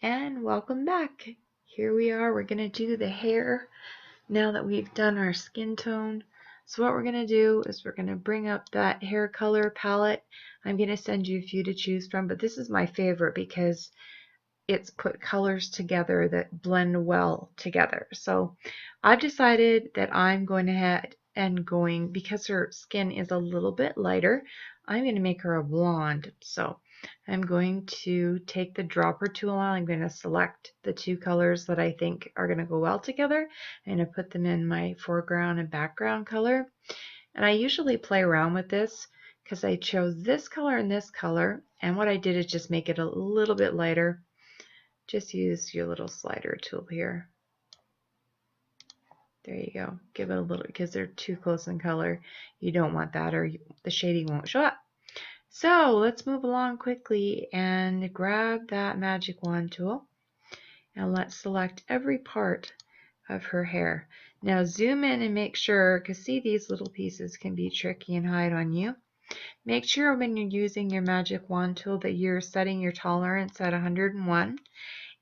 And welcome back. Here we are. We're going to do the hair now that we've done our skin tone. So what we're going to do is we're going to bring up that hair color palette. I'm going to send you a few to choose from, but this is my favorite because it's put colors together that blend well together. So I've decided that I'm going ahead and because her skin is a little bit lighter, I'm going to make her a blonde. So I'm going to take the dropper tool and I'm going to select the two colors that I think are going to go well together. I'm going to put them in my foreground and background color. And I usually play around with this because I chose this color and this color. And what I did is just make it a little bit lighter. Just use your little slider tool here. There you go. Give it a little, because they're too close in color. You don't want that or the shading won't show up. So let's move along quickly and grab that magic wand tool and let's select every part of her hair. Now zoom in and make sure, because see, these little pieces can be tricky and hide on you. Make sure when you're using your magic wand tool that you're setting your tolerance at 101.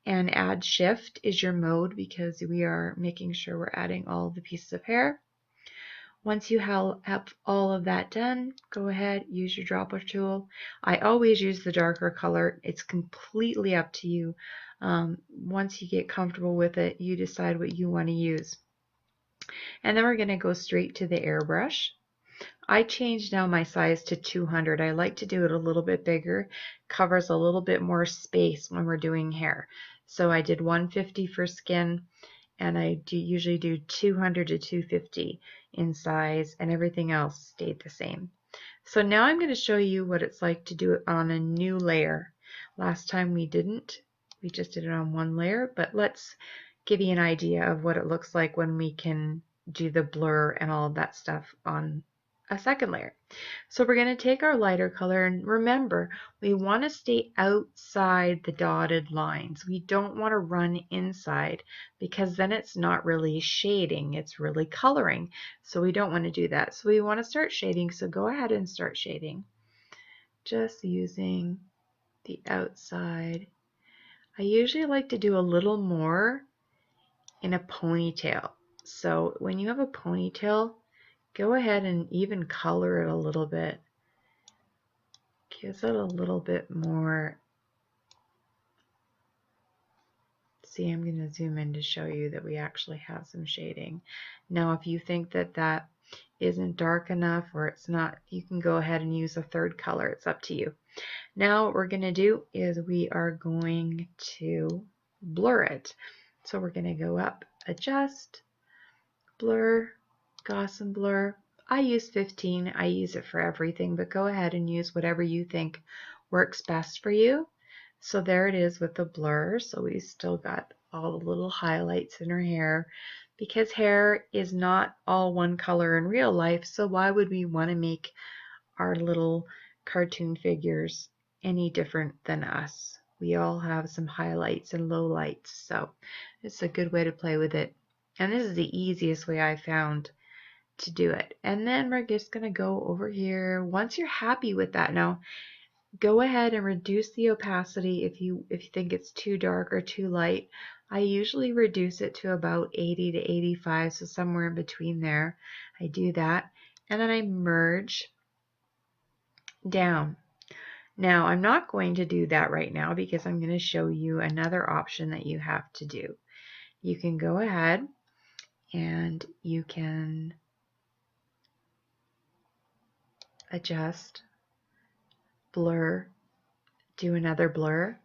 And add shift is your mode because we are making sure we're adding all the pieces of hair. Once you have all of that done, go ahead, use your dropper tool. I always use the darker color. It's completely up to you. Once you get comfortable with it, you decide what you want to use. And then we're going to go straight to the airbrush. I changed now my size to 200. I like to do it a little bit bigger. Covers a little bit more space when we're doing hair. So I did 150 for skin, and I usually do 200 to 250 in size, and everything else stayed the same. So now I'm going to show you what it's like to do it on a new layer. Last time we didn't. We just did it on one layer, but let's give you an idea of what it looks like when we can do the blur and all of that stuff on a second layer. So we're going to take our lighter color, and remember, we want to stay outside the dotted lines. We don't want to run inside because then it's not really shading, it's really coloring. So we don't want to do that. So we want to start shading, so go ahead and start shading. Just using the outside. I usually like to do a little more in a ponytail. So when you have a ponytail, go ahead and even color it a little bit. Gives it a little bit more. See, I'm going to zoom in to show you that we actually have some shading. Now, if you think that that isn't dark enough or it's not, you can go ahead and use a third color. It's up to you. Now, what we're going to do is we are going to blur it. So we're going to go up, adjust, blur, Gaussian blur. I use 15. I use it for everything, but go ahead and use whatever you think works best for you. So there it is with the blur. So we still got all the little highlights in her hair because hair is not all one color in real life. So why would we want to make our little cartoon figures any different than us? We all have some highlights and lowlights. So it's a good way to play with it. And this is the easiest way I found to do it. And then we're just going to go over here. Once you're happy with that, now go ahead and reduce the opacity if you think it's too dark or too light. I usually reduce it to about 80 to 85, so somewhere in between there. I do that, and then I merge down. Now I'm not going to do that right now because I'm going to show you another option that you have to do. You can go ahead and you can adjust, blur, do another blur,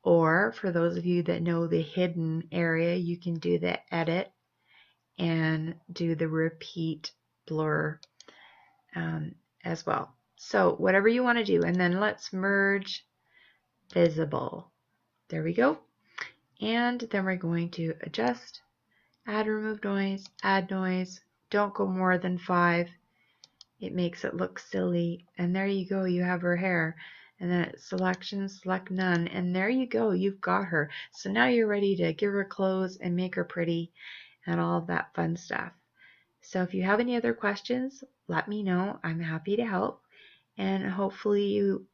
or for those of you that know the hidden area, you can do the edit and do the repeat blur as well. So whatever you want to do, and then let's merge visible. There we go. And then we're going to adjust, add, remove noise, add noise. Don't go more than 5. It makes it look silly. And there you go, you have her hair. And then selection, select none, and there you go, you've got her. So now you're ready to give her clothes and make her pretty and all of that fun stuff. So if you have any other questions, let me know. I'm happy to help, and hopefully you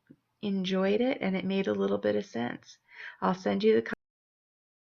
enjoyed it and it made a little bit of sense. I'll send you the